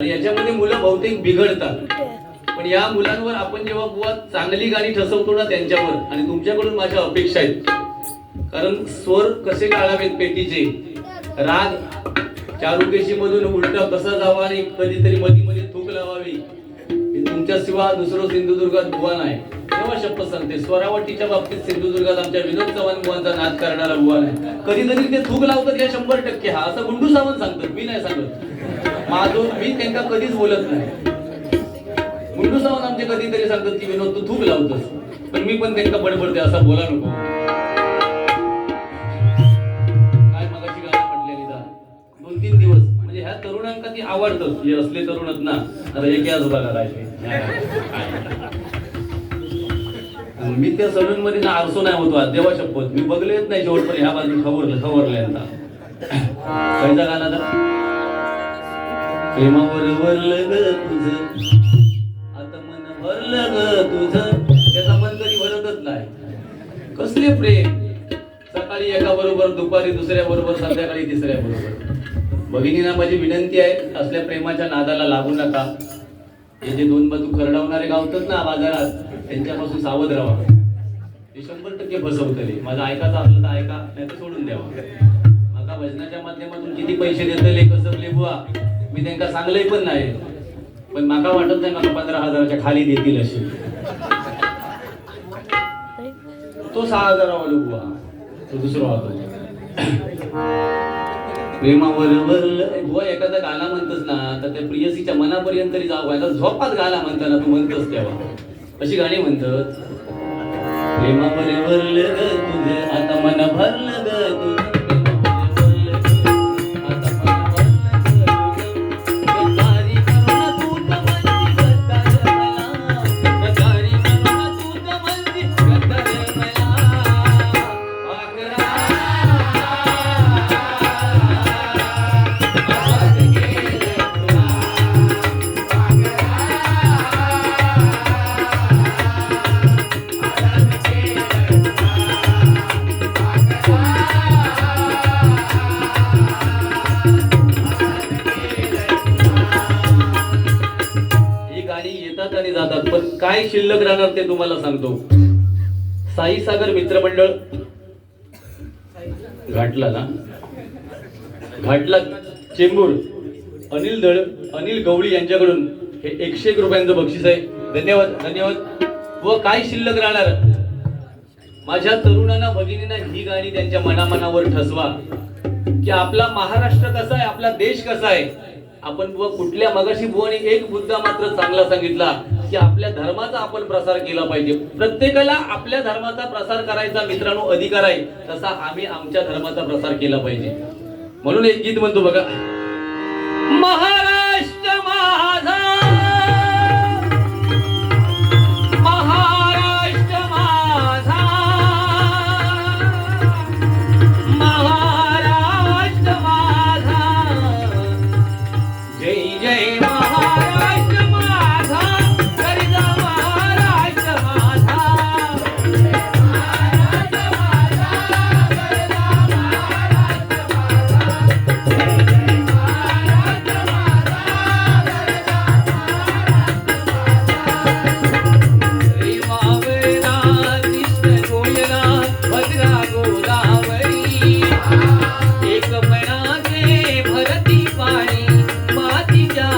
आणि याच्यामध्ये मुलं बहुतेक बिघडतात. पण या मुलांवर आपण जेव्हा बुवा चांगली गाणी ठसवतो ना त्यांच्यावर, आणि तुमच्याकडून माझ्या अपेक्षा आहेत, कारण स्वर कसे काढावेत पेटीचे, राग चारुकेशी मधून उलटा कसा जावा आणि कधीतरी मध्ये मध्ये थूक लावावी, हे तुमच्या शिवाय दुसरं सिंधुदुर्गात बुवा नाही. तेव्हा शपथ सांगते, स्वरावटीच्या बाबतीत सिंधुदुर्गात आमच्या विनोद चव्हाण बुवांचा नाद करणारा बुवा नाही. कधीतरी ते थूक लावतात या 100% हा, असं गुंडू सावंत सांगतात, मी नाही सांगत. मी त्यांना कधीच बोलत नाही. गुंडू सावंत आमचे कधीतरी सांगतात की विनोद तू थूक लावतोस, पण मी पण त्यांना बडबडते असं बोला नको. काय मगाशी गाणं म्हटलेली 2-3 दिवस म्हणजे ह्या तरुणांना ती आवडतात. हे असले तरुण आहेत ना, आता एक याच बघा राहिले. मी त्या सलून मध्ये ना आरसो नाही होतो आज, देवा शपथ मी बघलेच नाही शेवटपर्यंत. ह्या बाजू खवरलं यांना पहिला गाणं तर प्रेमावर वरलं ग तुझं, आता मन भरलं ग तुझं. त्याचा मन कधी भरतच नाही. कसले प्रेम, सकाळी एका बरोबर, दुपारी दुसऱ्या बरोबर, संध्याकाळी तिसऱ्या बरोबर. भगिनींना माझी विनंती आहे, असल्या प्रेमाच्या नादाला लागू नका. हे जे 2 बाजू खरडावणारे गावतात ना बाजारात, त्यांच्यापासून सावध राहा. ते 100% फसवतले. माझं ऐकायचं असलं तर ऐका, नाही तर सोडून द्यावा. माका भजनाच्या माध्यमातून किती पैसे देतले कसं बुवा मी त्यांना सांगलंय पण नाही, पण माका वाटत नाही माका 15,000च्या खाली देतील अशी. तो 6,000 वाला बुवा, तो दुसरा होतो. प्रेमावर वरलं बुवा, एखादा गाणं म्हणतस ना तर त्या प्रियसीच्या मनापर्यंत तरी जाऊ. आता झोपात गाणं म्हणताना तू म्हणतस तेव्हा अशी गाणी म्हणतात. प्रेमावर वरलं ग तुझे, आता मन भरलं ग तुझे. जातात, पण काय शिल्लक राहणार ते तुम्हाला सांगतो. साईसागर मित्रमंडळ घाटला ना, घाटला चेंबूर, अनिल दळ, अनिल गवळी यांच्याकडून हे 101 रुपयांचं बक्षीस आहे. धन्यवाद धन्यवाद. व काय शिल्लक राहणार, माझ्या तरुणांना भगिनींना ही गाणी त्यांच्या मनामनावर ठसवा की आपला महाराष्ट्र कसा आहे, आपला देश कसा आहे. आपण बुवा कुठल्या, मगाशी बुवाने एक मुद्दा मात्र चांगला सांगितला की आपल्या धर्माचा आपण प्रसार केला पाहिजे. प्रत्येकाला आपल्या धर्माचा प्रसार करायचा मित्रांनो अधिकार आहे, तसा आम्ही आमच्या धर्माचा प्रसार केला पाहिजे. म्हणून एक गीत म्हणतो बघा, महाराष्ट्र माझा, महाराष्ट्र माझा, महाराष्ट्र माझा, जय जय महाराष्ट्र माझा, गरिदा महाराष्ट्र माझा, महाराष्ट्र माझा, गरिदा महाराष्ट्र माझा, जय जय महाराष्ट्र माझा, गरिदा महाराष्ट्र माझा. कृष्ण गोयना भद्रा गोदावरी, एक मनाचे भरती पाणी मातीच्या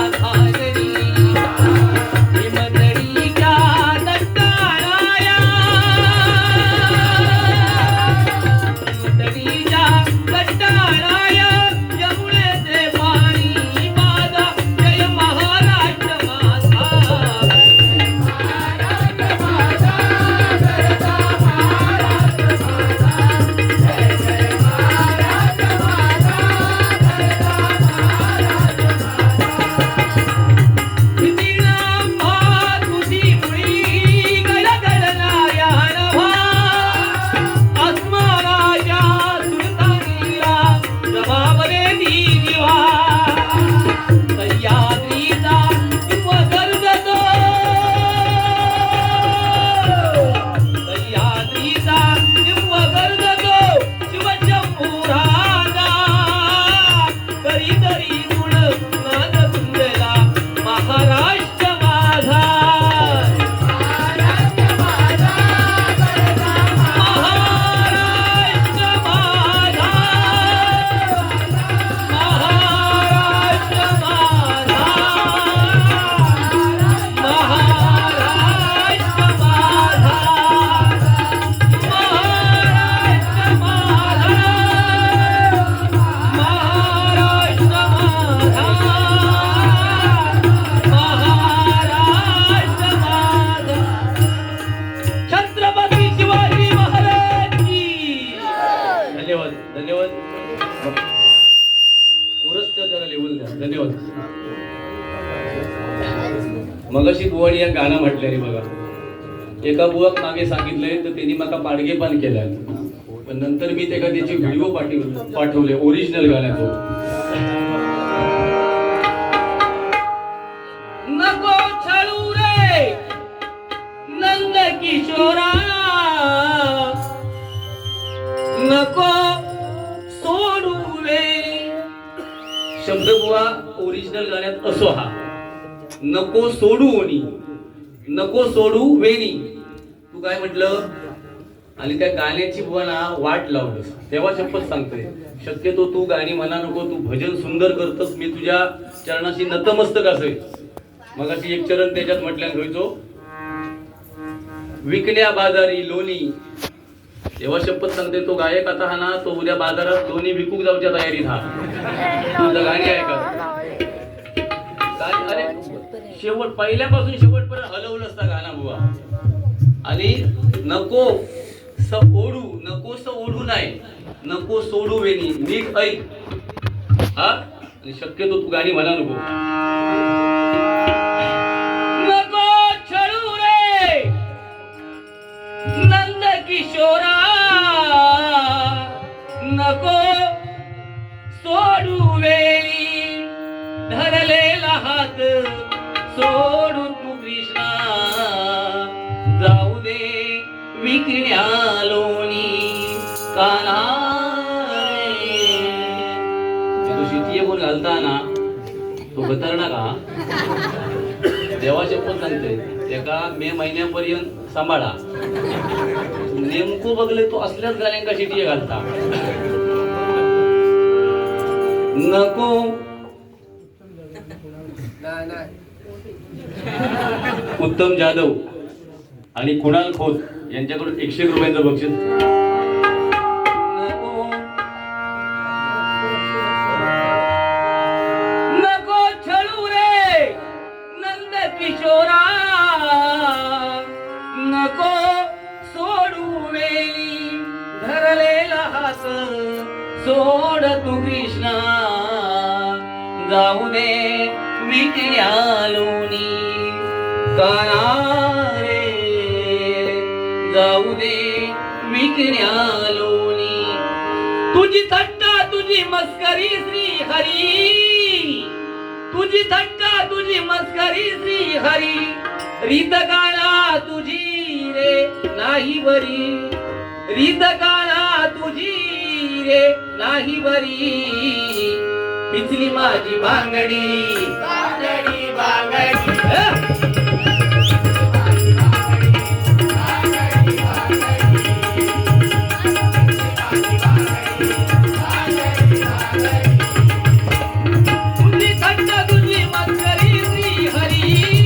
मगाशी बुवानी एक गाणं म्हटलं रे बघा. एका बुवाक मागे सांगितलंय तर त्यांनी मला पाडगे पण केलाय, पण नंतर मी त्याचे व्हिडिओ पाठवले ओरिजिनल गाण्याचं. नको छळू रे नंद किशोरा, नको सोडू रे. शब्द बुवा ओरिजिनल गाण्यात असो हा, नको सोडू ओनी, नको सोडू वेणी. तू काय म्हटलं आणि त्या गाण्याची बुवा ना वाट लावलंस. तेव्हा शपथ सांगतोय, शक्यतो तू गाणी म्हणा नको, तू भजन सुंदर करतस, मी तुझ्या चरणाशी नतमस्तक असेल. मग अशी एक चरण त्याच्यात म्हटल्यान घ्यायचो, विकण्या बाजारी लोणी. तेव्हा शपथ सांगते, तो गायक आता हा ना, तो उद्या बाजारात लोणी विकूक जाऊच्या तयारीत हा. तुझं गाणी आहे का? अरे शेवट पहिल्यापासून शेवटपर्यंत हलवलं असता गाणं बुवा. आणि नको स ओढू, नको स ओढू नाही, नको सोडू वेणी. नीट ऐक हा, आणि शक्यतो तू गाणी म्हणा नको. नको छळू रे नंद किशोरा, नको सोडू वेणी. धरलेला हात सोडून तू कृष्णा, जाऊ दे विकण्या लोणी काना. तो शिटीये बोल घालता ना, तो गतरणा का देवा शपथ सांगते, एका मे महिन्यापर्यंत सांभाळा. नेमकं बघले तो असल्याच गाण्यांका शिटीये घालता. नको उत्तम जाधव आणि कुणाल खोत यांच्याकडून 101 रुपयांचं बक्षीस. नको छळू रे नंद किशोरा, नको सोडू वेणी. धरलेला हात सोड तू कृष्णा, जाऊ दे विकण्या लोणी काना रे, जाऊ दे विकण्या लोणी. तुझी थट्टा तुझी मस्करी श्री हरी, तुझी थट्टा तुझी मस्करी श्री हरी. रीत काळा तुझी रे नाही बरी, रीत काळा तुझी रे नाही बरी. पिचली माझी बांगडी बांगडी बांगडी. तुझी थट्टा तुझी मस्करी श्री हरी,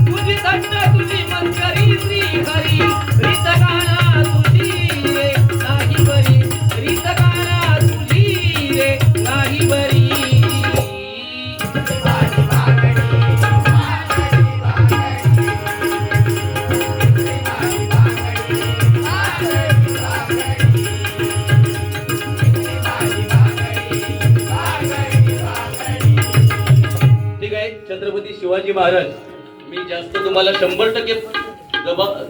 तुझी थट्टा तुझी मस्करी श्री हरी. रीत काळा तुझी रे नाही बरी, रीत काळा तुझी रे नाही बरी. छत्रपती शिवाजी महाराज, मी जास्त तुम्हाला 100%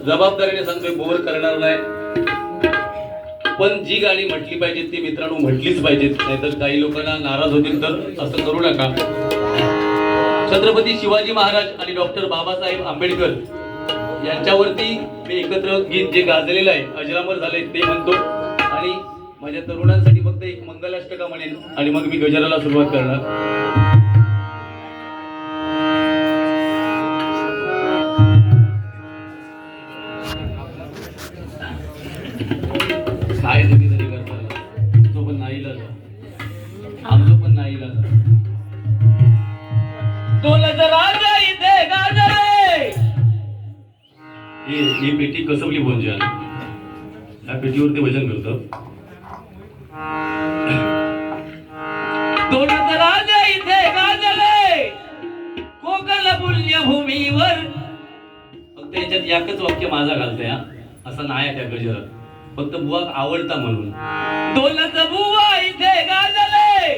जबाबदारीने सांगतोय, बोर करणार नाही. पण जी गाणी म्हटली पाहिजेत ती मित्रांनो म्हटलीच पाहिजेत, नाहीतर काही लोकांना नाराज होतील, तर असं करू नका. छत्रपती शिवाजी महाराज आणि डॉक्टर बाबासाहेब आंबेडकर यांच्यावरती मी एकत्र गीत जे गाजलेलं आहे, अजरामर झालंय ते म्हणतो. आणि माझ्या तरुणांसाठी फक्त एक मंगलाष्टका म्हणेन आणि मग मी गजराला सुरुवात करणार. काय तुम्ही तरी करता, तो पण नाही इलाज, आमचं पण नाही इलाज. तोलच राजा इथे गाजरे. ही पेटी कसबली बोंजा, या पेटीवरती भजन करतो. तोलच राजा इथे गाजले कोकण पुण्यभूमीवर. फक्त याच्यात एकच वाक्य माझा घालतोय, असं नाही त्या गजरात, फक्त बुवा आवडता म्हणून. दोलच बुवा इथे गाजले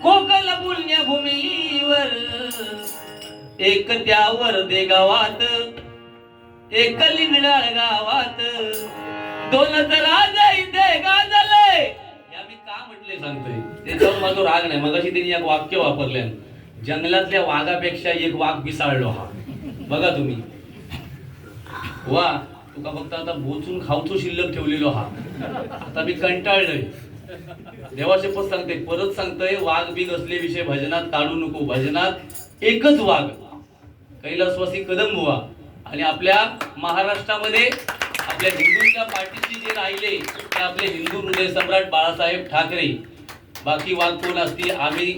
कोकण पुण्यभूमीवर, एक त्यावर दे गावात एक लिंगडाळ गावात दोन राजा इथे गाजले. या मी का म्हटले सांगतोय त्याच्यावर माझा राग नाही. मगाशी त्यांनी एक वाक्य वापरले, जंगलातल्या वाघापेक्षा एक वाघ पिसाळलो हा. बघा तुम्ही वा तुका फक्त आता बोचून खावतो शिल्लक ठेवलेलो हा. आता मी कंटाळलोय. देवाचे पद सांगते, परत सांगतोय, वाघ बीग असले विषय भजनात काढू नको. भजनात एकच वाघ कैलासवासी कदम बुवा. आणि आपल्या महाराष्ट्रामध्ये आपल्या हिंदूंच्या पाठीशी जे राहिले ते आपले हिंदू हृदय सम्राट बाळासाहेब ठाकरे. बाकी वाघ कोण असतील, आम्ही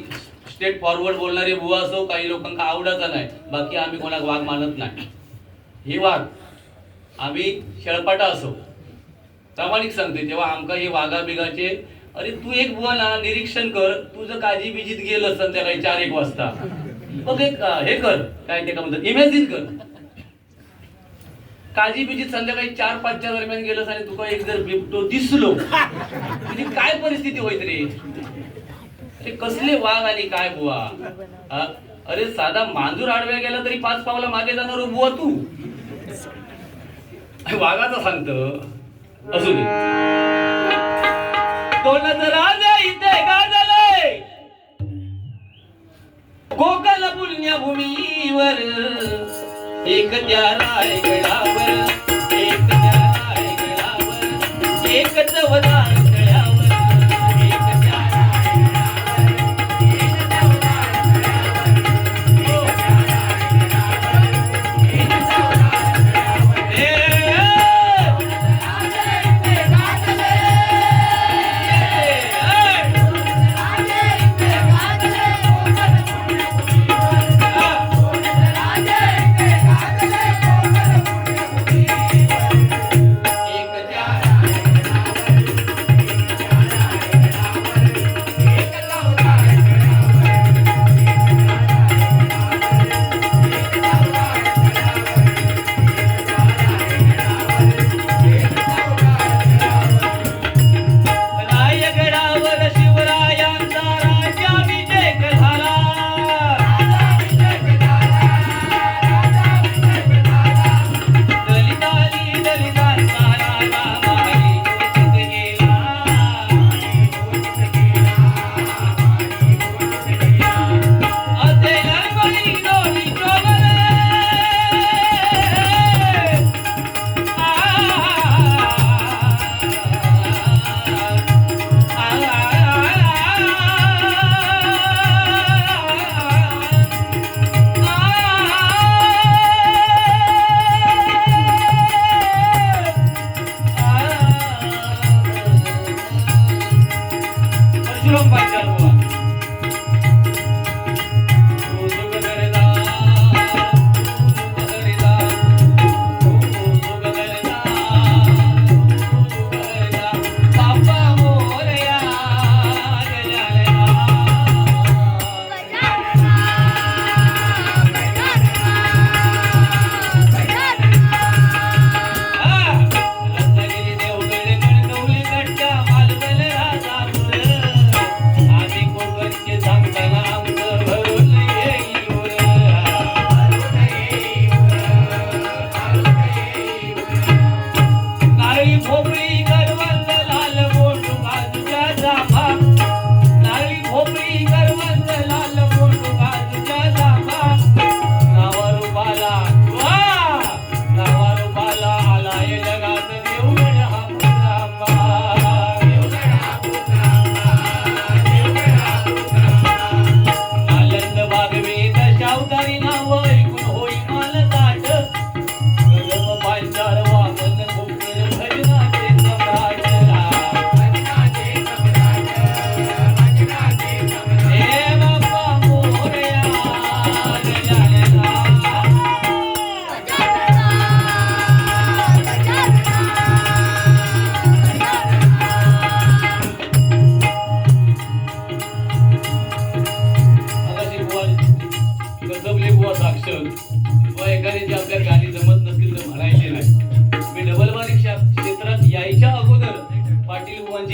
स्ट्रेट फॉरवर्ड बोलणारे बुवा असो, काही लोकांना आवडायचा नाही, बाकी आम्ही कोणाला वाघ मानत नाही. हे वाघ आम्ही शेळपाटा असो, प्रामाणिक सांगते. तेव्हा आमका हे वाघा बिगाचे, अरे तू एक बुवा ना निरीक्षण कर, तुझं काजी बिजीत गेलं संध्याकाळी 4-1 वाजता, मग एक हे कर, काय ते का म्हणतात, इमॅजिन कर, काजी बिजीत संध्याकाळी 4-5च्या दरम्यान गेलंस आणि तुका एक जर बिबटो दिसलो, तुझी काय परिस्थिती होईल रे? अरे कसले वाघ आणि काय बुवा. अरे साधा मांजूर आडव्या गेला तरी 5 पावला मागे जाणार बुवा तू. वाघाचं सांगत असू दे. दोन राजा इथे गाजले कोकण पुण्यभूमीवर एक त्या रायगडावर एक त्या रायगडावर एक चवदार तळ्यावर एक त्या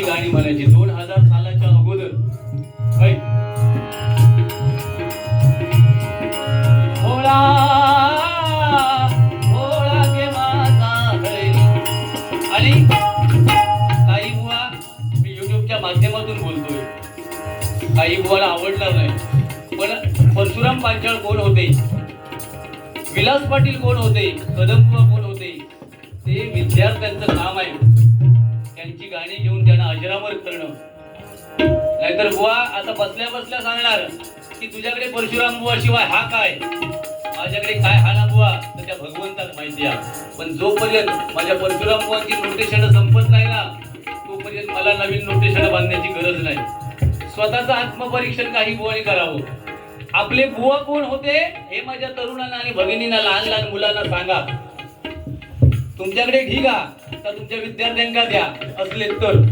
गाणी म्हणायची 2000 सालाच्या अगोदर. भोळा तुम्हाला आवडणार नाही, पण परशुराम पांचाळ कोण होते, विलास पाटील कोण होते, कदमबुवा कोण होते, ते विद्यार्थ्यांचं काम आहे. त्यांची गाणी घेऊन त्यांना अजरामर करणं. नाहीतर बुवा आता बसल्या बसल्या सांगणार की तुझ्याकडे परशुराम बुवा शिवाय हा काय, माझ्याकडे काय हा ना बुवा, तर त्या भगवंताला माहिती आहे. पण जोपर्यंत माझ्या परशुराम बुवांची नोटेशन संपत नाही ना, तोपर्यंत मला नवीन नोटेशन बांधण्याची गरज नाही. स्वतःचं आत्मपरीक्षण काही बुवानी करावं. आपले बुवा कोण होते हे माझ्या तरुणांना आणि भगिनींना, लहान लहान मुलांना सांगा. तुमच्याकडे ठीक आहे तर तुमच्या विद्यार्थ्यांना द्या असले तर.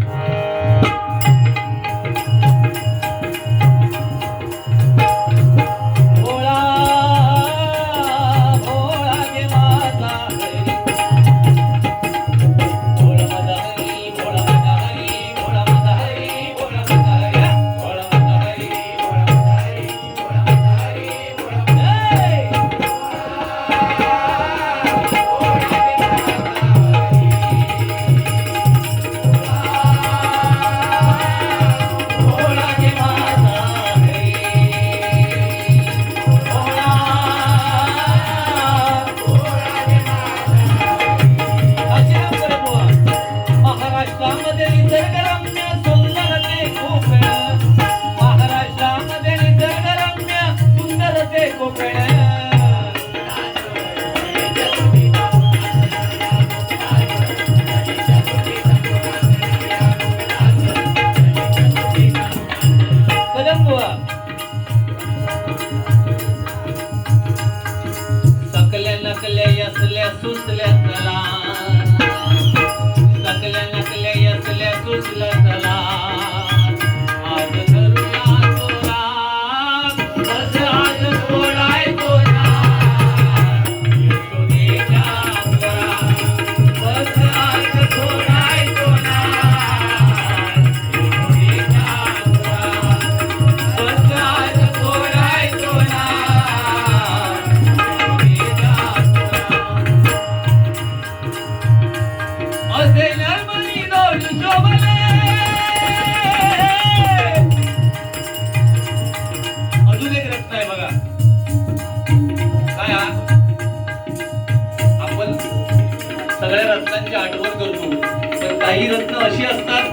काही रत्न अशी असतात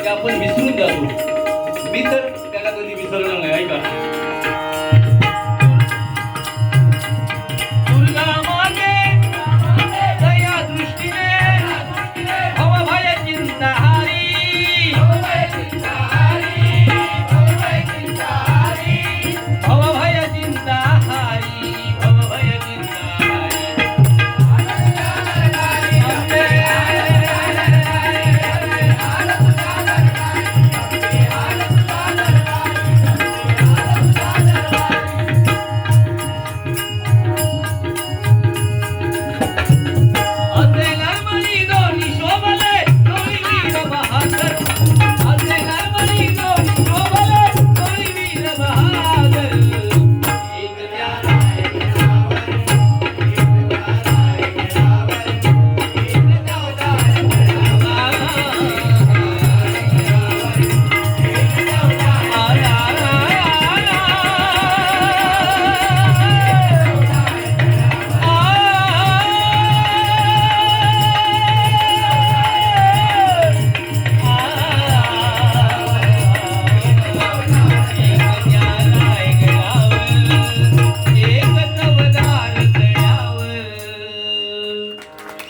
की आपण विसरून जातो. मी तर त्याला कधी विसरणार नाही. ऐका, दुर्गा माते दया दृष्टीने भवभय चिंताहारी, भवभय चिंताहारी, भवभय चिंताहारी, भवभय चिंताहारी, भवभय चिंताहारी.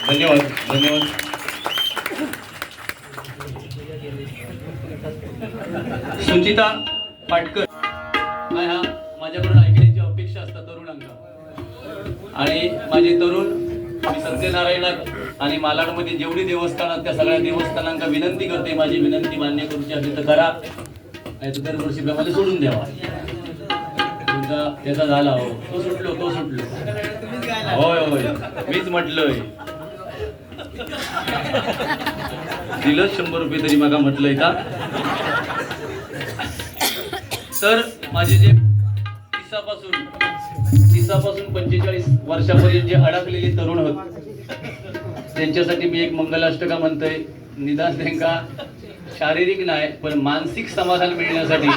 धन्यवाद, धन्यवाद. सुचिता पाटकर हा माझ्याकडून ऐकण्याची अपेक्षा असतात तरुणांना. आणि माझे तरुण मी सत्यनारायणात आणि मालाडमध्ये जेवढी देवस्थानात त्या सगळ्या देवस्थानांना विनंती करते, माझी विनंती मान्य करूची असेल तर करा, नाही तर दरवर्षी सोडून द्यावा. तुमचा त्याचा झाला हो, तो सुटलो. होय होय, मीच म्हटलंय. दिलं 100 रुपये तरी मागा म्हटलंय का. तर माझे जे 30 पासून 45 वर्षापर्यंत जे अडकलेले तरुण होत त्यांच्यासाठी मी एक मंगलाष्टका म्हणतोय. निदान त्यांना शारीरिक नाही पण मानसिक समाधान मिळण्यासाठी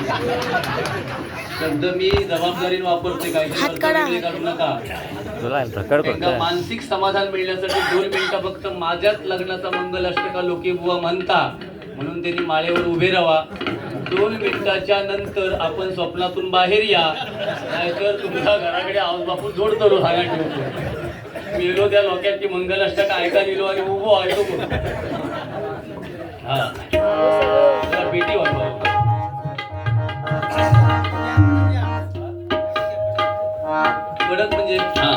शब्द मी जबाबदारीने वापरते, काही काढू नका. त्यांना मानसिक समाधान मिळण्यासाठी 2 मिनिटं फक्त माझ्याच लग्नाचा मंगल अष्टका लोके बुवा म्हणता, म्हणून त्यांनी माळेवर उभे राहा. 2 मिनिटाच्या नंतर आपण स्वप्नातून बाहेर या, नाहीतर तुमच्या घराकडे आवाज बापू जोड करू सांगा ठेवतो. गेलो त्या लोक्याची मंगल अष्टका ऐका दिलो आणि उभो ऐकू. हा पेटी वाटवा. कडक म्हणजे हा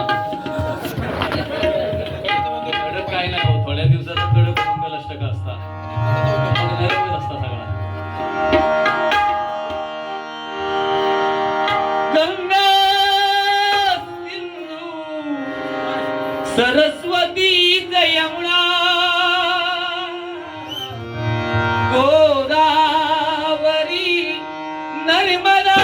कडक काय नाही हो, थोड्या दिवसाचा कडक मंगल अष्टका असता, नरमच असता सगळा. गंगा सिंधू सरस्वती यमुना गोदावरी नर्मदा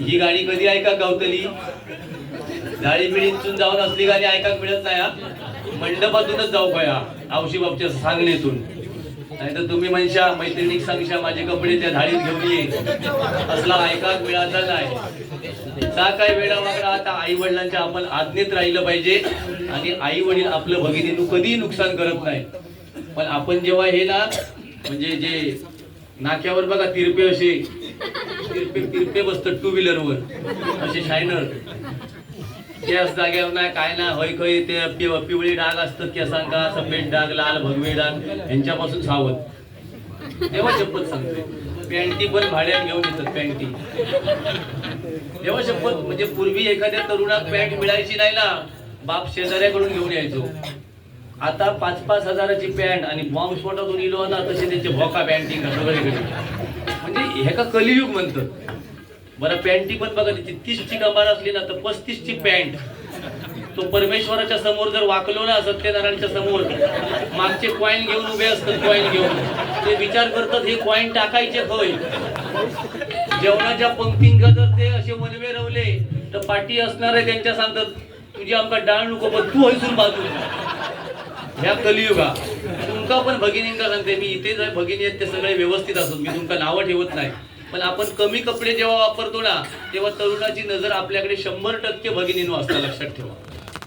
ही गाणी कधी ऐका गावतली, जाळी पिढीतून जाऊन असली गाणी ऐकायला मिळत नाही. मंडपातूनच जाऊ पया आवशी बाबच्या सांगण्यातून, नाहीतर तुम्ही म्हणशा मैत्रिणीक सांगशा माझे कपडे त्या धाडीत घेऊन ये, असला ऐकाक मिळाला नाही. ता काय वेळा वागला. आता आई वडिलांच्या आपण आज्ञेत राहिलं पाहिजे आणि आई वडील आपलं भगिनीनं कधीही नुकसान करत नाही. पण आपण जेव्हा हे ना म्हणजे जे नाक्यावर बघा तिरपे असे तिरपे बसतात 2 व्हीलरवर असे शायनर, त्याच जाग्यावर नाही काय ना होय खय ते पिवळी डाग असतात केसांका, सफेद डाग, लाल भगवे डाग, यांच्यापासून सावध. तेव्हा शपथ सांगते. पॅन्टी पण भाड्यात घेऊन येतात पॅन्टी. तेव्हा शपथ म्हणजे पूर्वी एखाद्या तरुणात पॅन्ट मिळायची नाही ना, बाप शेजाऱ्याकडून घेऊन यायचो. आता 5-5 हजाराची पॅन्ट आणि बॉम्ब स्फोटातून इलो ना तसे त्यांचे भोका पॅन्टी सगळीकडे. म्हणजे हे का कलियुग म्हणतात. बरं पॅन्टी पण बघा त्याची 30ची कमार असली ना तर 35ची पॅन्ट. तो परमेश्वराच्या समोर जर वाकलो ना सत्यनारायणच्या समोर, मागचे कॉईन घेऊन उभे असतात, कॉईन घेऊन ते विचार करतात हे कॉईन टाकायचे होय. जेवणाच्या पंक्तींका जर ते असे मनवे रवले तर पाठी असणार आहे त्यांच्या सांगतात तुझी आमका डाळ नको पण तू हैसून बाजू. ह्या कलियुगा तुमका पण भगिनींका सांगते मी, इथे जर भगिनी आहेत ते सगळे व्यवस्थित असतात, मी तुमका नावं ठेवत नाही. पण आपण कमी कपडे जेव्हा वापरतो ना तेव्हा तरुणाची नजर आपल्याकडे 100% भगिनीनो असता, लक्षात ठेवा.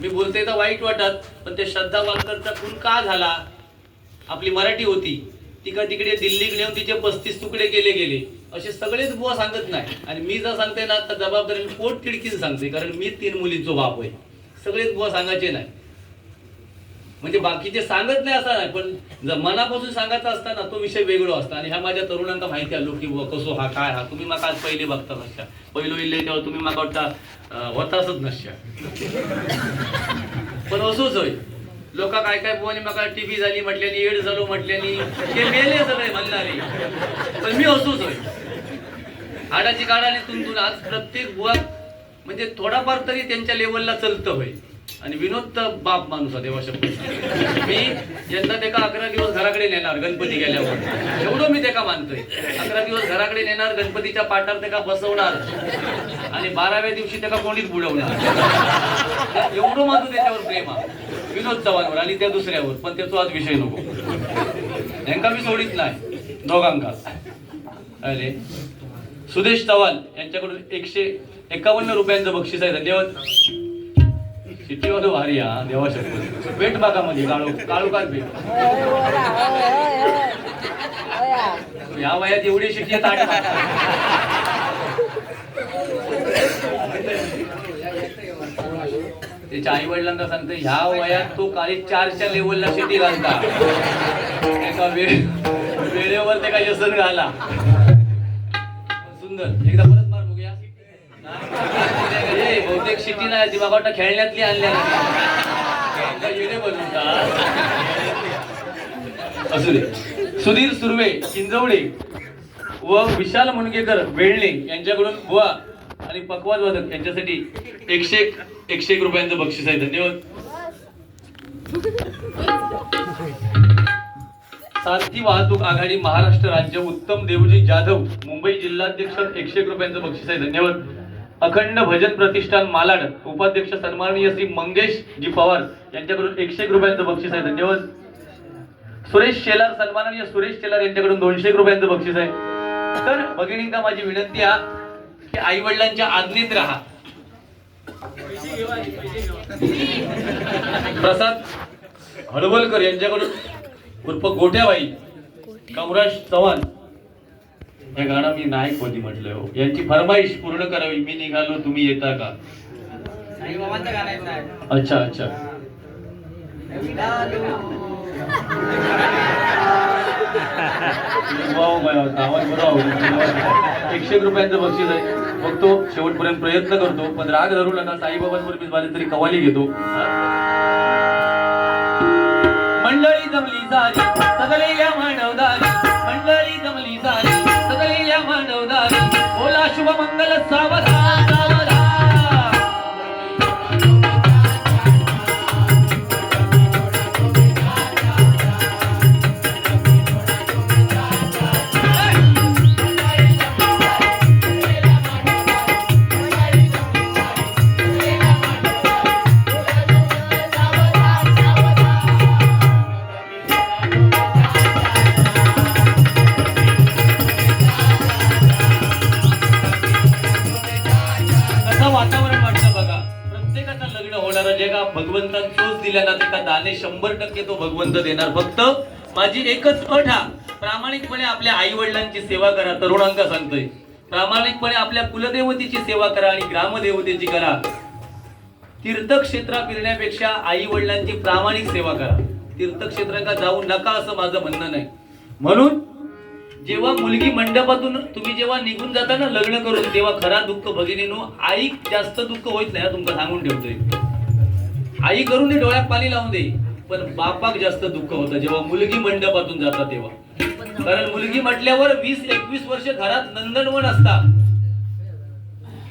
मी बोलते तर वाईट वाटत, पण ते श्रद्धा वालकरचा खून का झाला. आपली मराठी होती ती का तिकडे दिल्लीकडे नेऊन तिचे 35 तुकडे गेले असे सगळेच बुवा सांगत नाही. आणि मी जर सांगते ना तर जबाबदारीने पोट तिडकीन सांगते, कारण मी 3 मुलींचो बाप आहे. सगळेच बुवा सांगायचे नाही म्हणजे बाकीचे सांगत नाही असं नाही, पण जर मनापासून सांगायचं असताना तो विषय वेगळा असता. आणि ह्या माझ्या तरुणांना माहिती आलो की बुवा कसो हा काय हा. तुम्ही मग आज पहिले बघता नसता, पहिलो इल्ले तेव्हा तुम्ही मग वाटता होतासच नसत्या. पण असोच होय लोक काय काय बुवानी मग टीव्ही झाली म्हटल्यानी, एड झालो म्हटल्यानी, ते मेले सगळे म्हणणारे. पण मी असोच होय हाडाची काढाने तुमतून आज प्रत्येक बुवा म्हणजे थोडाफार तरी त्यांच्या लेवलला चलतं होय. आणि विनोद तर बाप माणूस आहे देवा शब्द. मी यंदा त्याका 11 दिवस घराकडे नेणार गणपती गेल्यावर, एवढं मी त्याका मानतोय. 11 दिवस घराकडे नेणार, गणपतीच्या पाटावर त्याका बसवणार आणि 12व्या दिवशी त्याका कोणीच बुडवणार. एवढं माझं त्याच्यावर प्रेम आहे विनोद चव्हाणवर आणि त्या दुसऱ्यावर. पण त्याचा आज विषय नको, यांका मी सोडित नाही दोघांका. अरे सुदेश चव्हाण यांच्याकडून 151 रुपयांचं बक्षीस आहे. धन्यवाद. सिटीवर भारी हा देवा शब्द. पेट बागामध्ये काळू काय पेट या वयात एवढी शिक्षित त्याच्या आई वडिलांना सांगते ह्या वयात तो काळी 4च्या लेवलला शेती घालता एका वेळेवर ते काही व्यसन घाला. सुंदर एकदा परत मार बघूया. बहुतेक शिटी नाही ती बाबा खेळण्यातली आणल्या येणे बनवता. असू दे. सुधीर सुर्वे चिंचवडे व विशाल मुनगेकर वेळणे यांच्याकडून बुवा आणि पकवाज वादक यांच्यासाठी 101 रुपयांचं बक्षीस आहे. धन्यवाद. सारथी वाहतूक आघाडी महाराष्ट्र राज्य उत्तम देवजी जाधव मुंबई जिल्हाध्यक्ष 101 रुपयांचं बक्षीस आहे. धन्यवाद. अखंड भजन प्रतिष्ठान मालाड उपाध्यक्ष सन्माननीय श्री मंगेश जी पवार यांच्याकडून 101 रुपयांचं बक्षीस आहे. धन्यवाद. सुरेश शेलार सन्माननीय सुरेश शेलार यांच्याकडून 201 रुपयांचं बक्षीस आहे. तर भगिनींना माझी विनंती आहे की आई वडिलांच्या आज्ञेत राहा. प्रसाद हळवलकर यांच्याकडून उर्फ गोट्याबाई कामराज चव्हाण हे गाणं मी नाही कोणी म्हटलंय हो. यांची फरमाईश पूर्ण करावी. मी निघालो तुम्ही येता का. अच्छा अच्छा. 101 रुपयांचं बक्षीस आहे. मग तो शेवटपर्यंत प्रयत्न करतो पण राग धरू नका. साईबाबांवर मी माझी तरी कवाली घेतो. मंडळी जमली झाली सगळेल्या मानवदारी मंडळी जमली झाली सगळेल्या मानवदारी बोला शुभ मंगल सावधान सावधान. वातावरण वाटतं बघा. प्रत्येकाचं लग्न होणार जे का भगवंताने चोच दिल्या ना त्याचा दाने 100% तो भगवंत देणार. फक्त माझी एकच अट हा प्रामाणिकपणे आपल्या आई वडिलांची सेवा करा. तरुणांका सांगतोय प्रामाणिकपणे आपल्या कुलदेवतेची सेवा करा आणि ग्रामदेवतेची करा. तीर्थक्षेत्रा फिरण्यापेक्षा आई वडिलांची प्रामाणिक सेवा करा. तीर्थक्षेत्रांका जाऊ नका असं माझं म्हणणं नाही. म्हणून जेव्हा मुलगी मंडपातून तुम्ही जेव्हा निघून जाता ना लग्न करून तेव्हा खरा दुःख भगिनीनो आई जास्त दुःख होत नाही. तुमका सांगून ठेवतोय आई करून दे डोळ्यात पाणी लावून दे पण बापाक जास्त दुःख होतं जेव्हा मुलगी मंडपातून जाता तेव्हा. कारण मुलगी म्हटल्यावर 20-21 वर्ष घरात नंदनवन असता.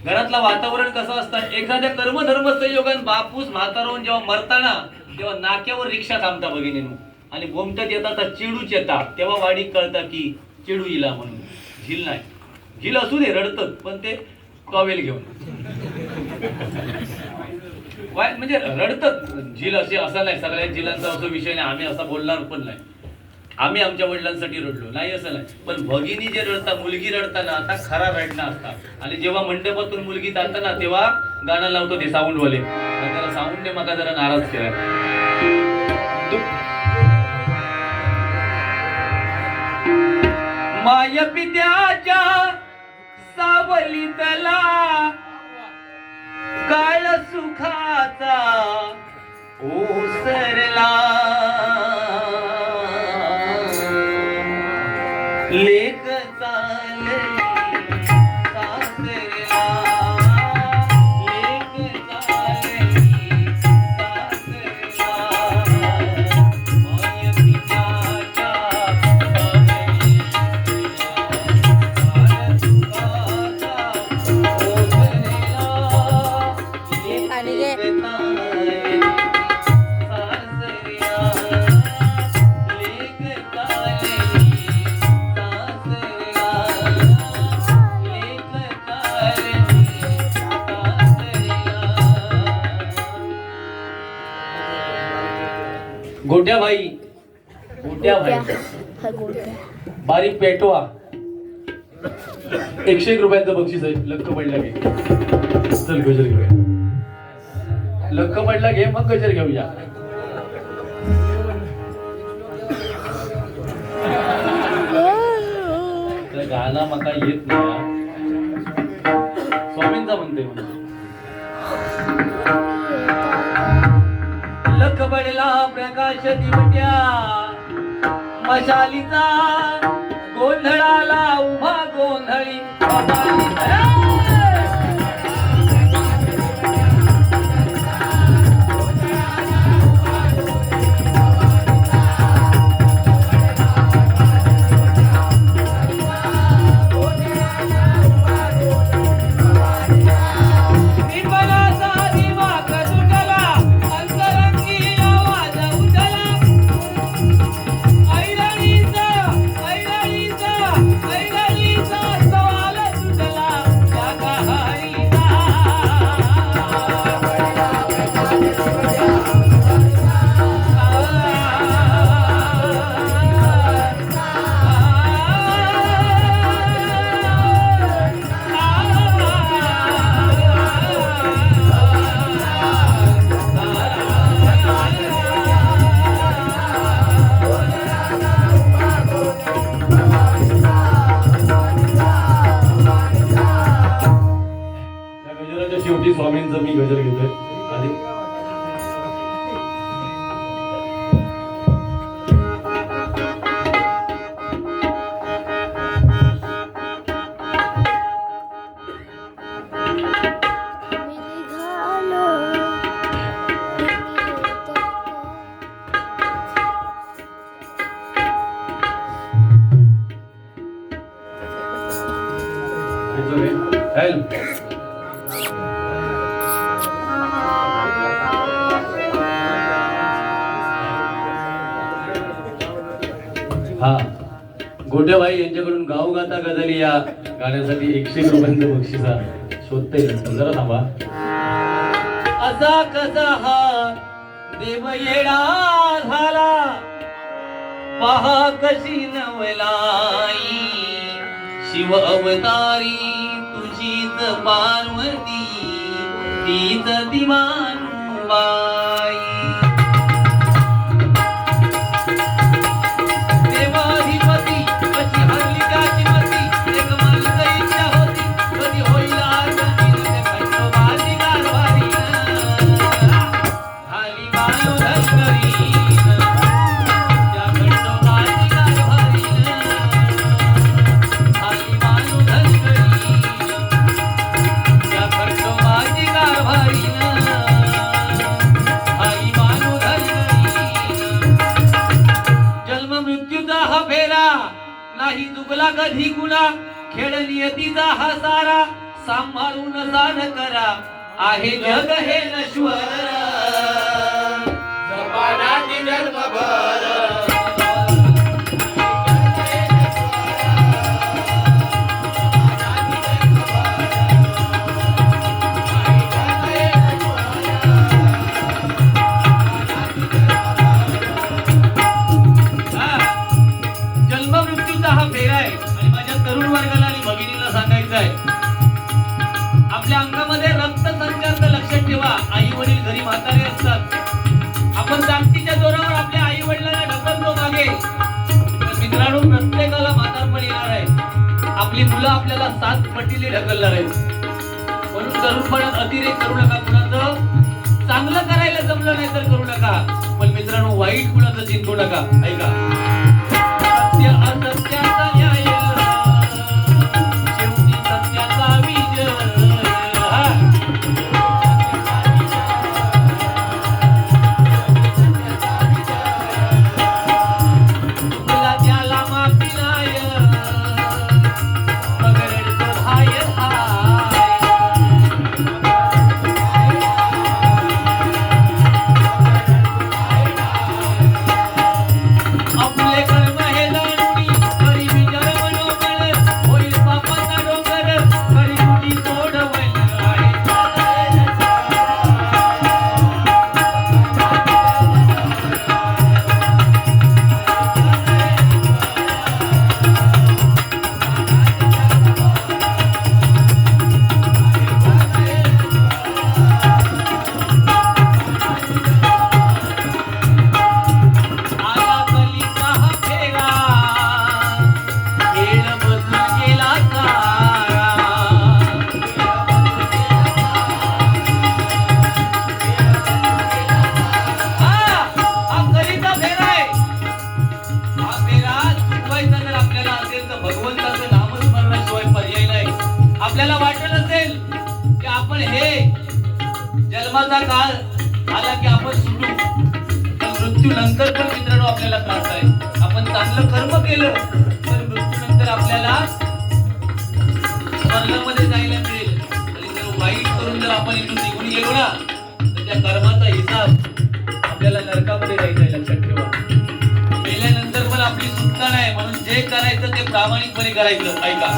घरातला वातावरण कसं असतं. एखाद्या कर्मधर्म संयोगान बापूस म्हातारवून जेव्हा मरताना तेव्हा नाक्यावर रिक्षा थांबता भगिनीनो आणि गोमट्यात येतात चिडूच येतात. तेव्हा वाडीत कळता की चिडू इला म्हणून. झील नाही झील असू दे रडतात पण ते टॉवेल घेऊन म्हणजे रडतात. झील असे असा नाही सगळ्या झिलांचा असं विषय नाही. आम्ही असा बोलणार पण नाही. आम्ही आमच्या वडिलांसाठी रडलो नाही असं नाही. पण भगिनी जे रडता मुलगी रडताना आता खरा रडणं असतात. आणि जेव्हा मंडपातून मुलगी जाताना तेव्हा गाणं लावतो ते साऊंड वाले. त्याला साऊंडने मका जरा नाराज केला. माय पित्याच्या सावलीतला काळ सुखाचा ओसरला लेक चालली सासरला लेक चालली सासरला माय पित्याच्या गोट्या भाई बारीक पेटवा 101 रुपयांचं बक्षीस आहे. लक्क पडला घे. चल गजर घेऊया. लक्क पडला घे मग गजर घेऊया. गाणं मका येत नाही. स्वामींचा म्हणते पडला प्रकाश दिवट्या मशालीचा गोंधळाला उभा गोंधळी शेवटी स्वामींचं मी गजर घेतोय आधी हा गोट्याबाई यांच्याकडून गाव गाता गझली या गाण्यासाठी 101 रुपयांचं बक्षिसा शोधते जरा थांबा. असा कसा हा देव येडा झाला पहा कशी नवलाई शिव अवतारी तुझीच पार्वती तीच दिवाणबाई नाही दुबला कधी गुणा खेळ नियतीचा हा सारा सांभाळून साध करा आहे जग हे नश्वर जपानाची जन्मभर तरुण वर्गाला आणि भगिनीला सांगायचं आहे आपल्या अंगामध्ये रक्त संचार लक्षात ठेवा. आई वडील घरी म्हातारे असतात आपण जागतीच्या जोरावर आपल्या आई वडिलांना ढकलतो मागे तर मित्रांनो प्रत्येकाला म्हातारपण येणार आहे. आपली मुलं आपल्याला 7 पटीने ढकलणार आहेत. म्हणून तरुणपणात अतिरेक करू नका. कुणाचं चांगलं करायला जमलं नाही तर करू नका पण मित्रांनो वाईट कुणाचं चिंतू नका. ऐका सत्य असत्याचा न्याय आपल्याला वाटत असेल की आपण हे जन्माचा काळ झाला की आपण सुटू, तर मृत्यू नंतर पण मित्रांनो आपल्याला त्रास आहे. आपण चांगलं कर्म केलं तर मृत्यू नंतर आपल्याला स्वर्गामध्ये जायला मिळेल. आणि जर वाईट करून जर आपण इथून निघून गेलो ना तर त्या कर्माचा हिसाब आपल्याला नरकामध्ये जायचा आहे. लक्षात ठेवा, गेल्यानंतर पण आपली सुटका नाही. म्हणून जे करायचं ते प्रामाणिकपणे करायचं. ऐका,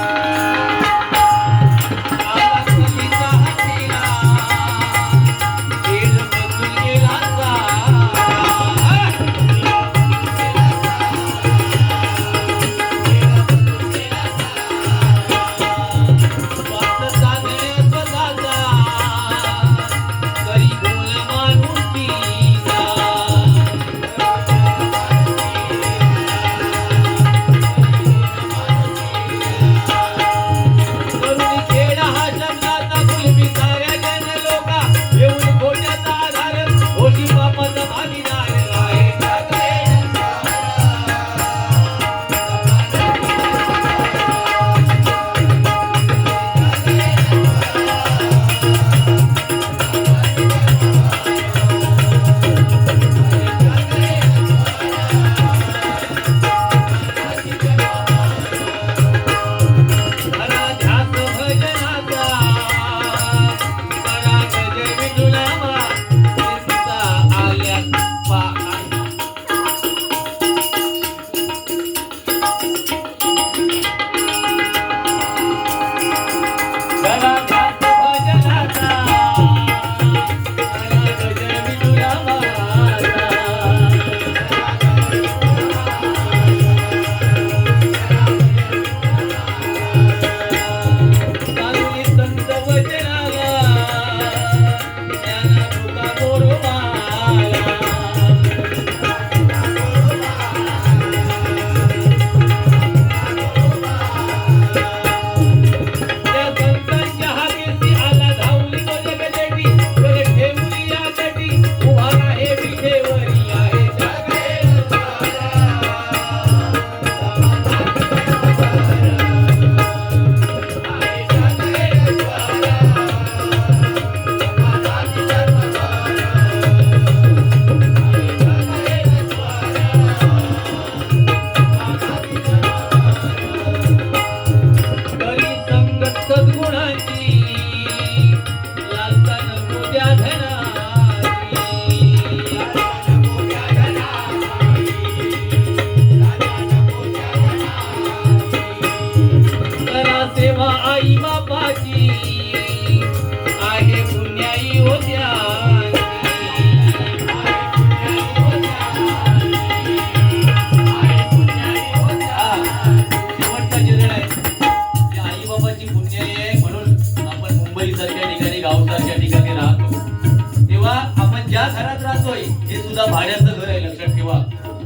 भाड्याचं घर आहे. लक्षात ठेवा,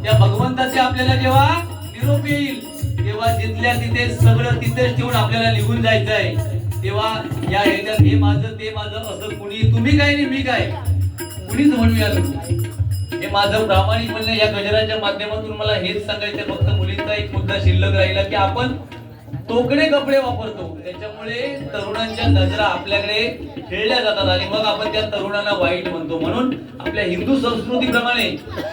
त्या भगवंताचे आपल्याला जेव्हा निरोप येईल तेव्हा जिथल्या तिथे सगळं तिथेच ठेवून आपल्याला निघून जायचं आहे. तेव्हा या ह्याच्यात हे माझं ते माझं असं कुणी तुम्ही काय नाही मी काय कुणीच म्हणूया नको. हे माझं प्रामाणिक म्हणणं. या गजराच्या माध्यमातून मला हेच सांगायचं, फक्त मुलींचा एक मुद्दा शिल्लक राहिला की आपण तोकडे कपडे वापरतो, त्याच्यामुळे तरुणांच्या नजरा आपल्याकडे खेळल्या जातात आणि मग आपण त्या तरुणांना वाईट म्हणतो. म्हणून आपल्या हिंदू संस्कृतीप्रमाणे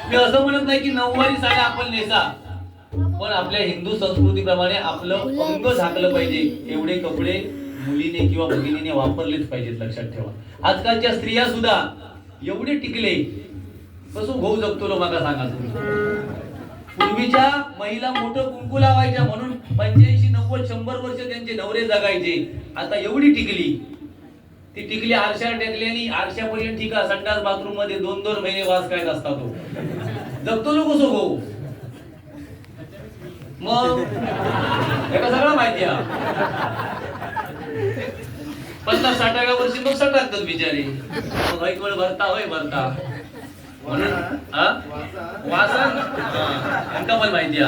मी असं म्हणत नाही की नऊवारी साड्या आपण नेसा, पण आपल्या हिंदू संस्कृतीप्रमाणे आपलं अंग झाकलं पाहिजे. एवढे कपडे मुलीने किंवा भगिनीने वापरलेच पाहिजेत. लक्षात ठेवा, आजकालच्या स्त्रिया सुद्धा एवढे टिकले कसं भाऊ जगतो लो मला सांगा तुम्ही. पूर्वीच्या महिला मोठं कुंकू लावायच्या म्हणून 85, 90, 100 वर्ष त्यांचे नवरे जगायचे. आता एवढी टिकली, ती टिकली आरशा टेकल्यानी आरशापर्यंत ठीक आहे, संडास बाथरूम मध्ये 2-2 महिने वास काय असता तो जगतो लोक सो भाऊ. मग एका सगळं माहिती आहे. 50-60व्या वर्षी मग सटाकतात बिचारी. मग एक वेळ भरता होय भरता म्हणून वासन अंका पण माहिती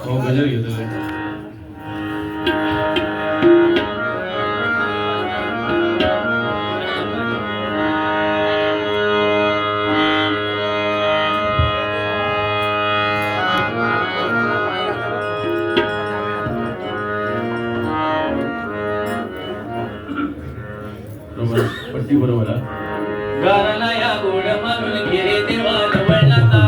हो गजर घेतो पट्टी बरोबर गाराला या गोड म्हणून घे देवा वळणाचा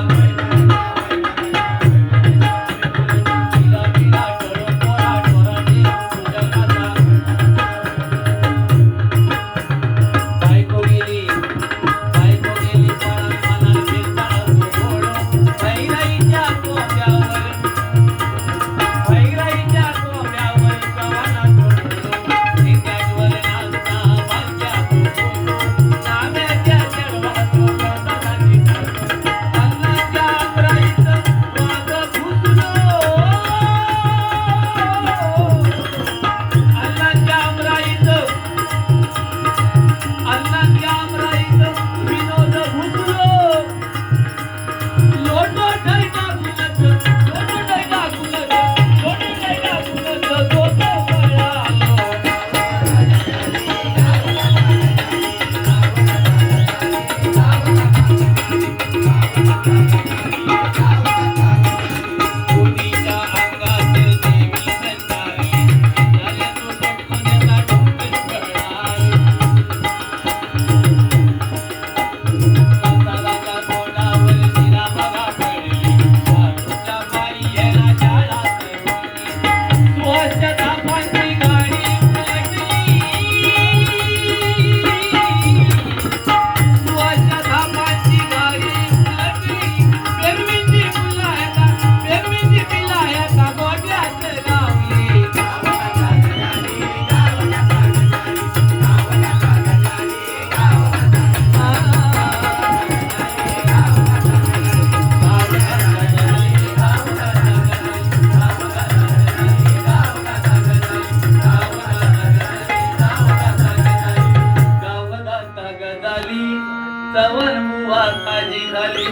पिला पिला टोरा टोरा टोराची जगाचा बायको गेली पाळा मना फिरता गोड भैराईच्या कोंब्यावर कवाना तोडतो त्याच्यावर नाचता भाग्या नाम्याच्या चढवातो कथाची अन्नाच्या अमराईचं वाग घुसलो अन्नाच्या अमराईचं विनोद घुसलो लोटो ठरका गुलत लोटो ठरका गुलत गोतो कळालो कोणीच्या अंगात देवी संचारली झाल्या तो पटकन ठोकत कळणार कासाराच्या तोंडावर शिरा बघा पडली दारूच्या बाई याला शाळात बोलली स्वच्छ धापांची गाडी उलटली स्वच्छ धापांची गाडी उलटली पेरवीची पिलायका गोट्यात गावली गावगाता गजाली चवन मुवा ताजी झाली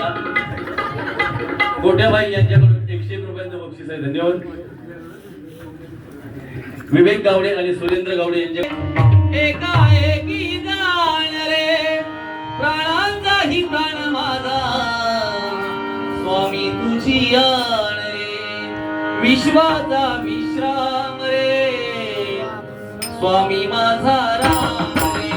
गोट्याबाई यांच्याकडून 101 रुपयांचं बक्षीस आहे धन्यवाद विवेक गावडे आणि सुरेंद्र गावडे यांच्या एकाएकी जाण रे प्राणांचाही प्राण माझा स्वामी तुझी आण रे विश्वाचा विश्राम रे स्वामी माझा राम रे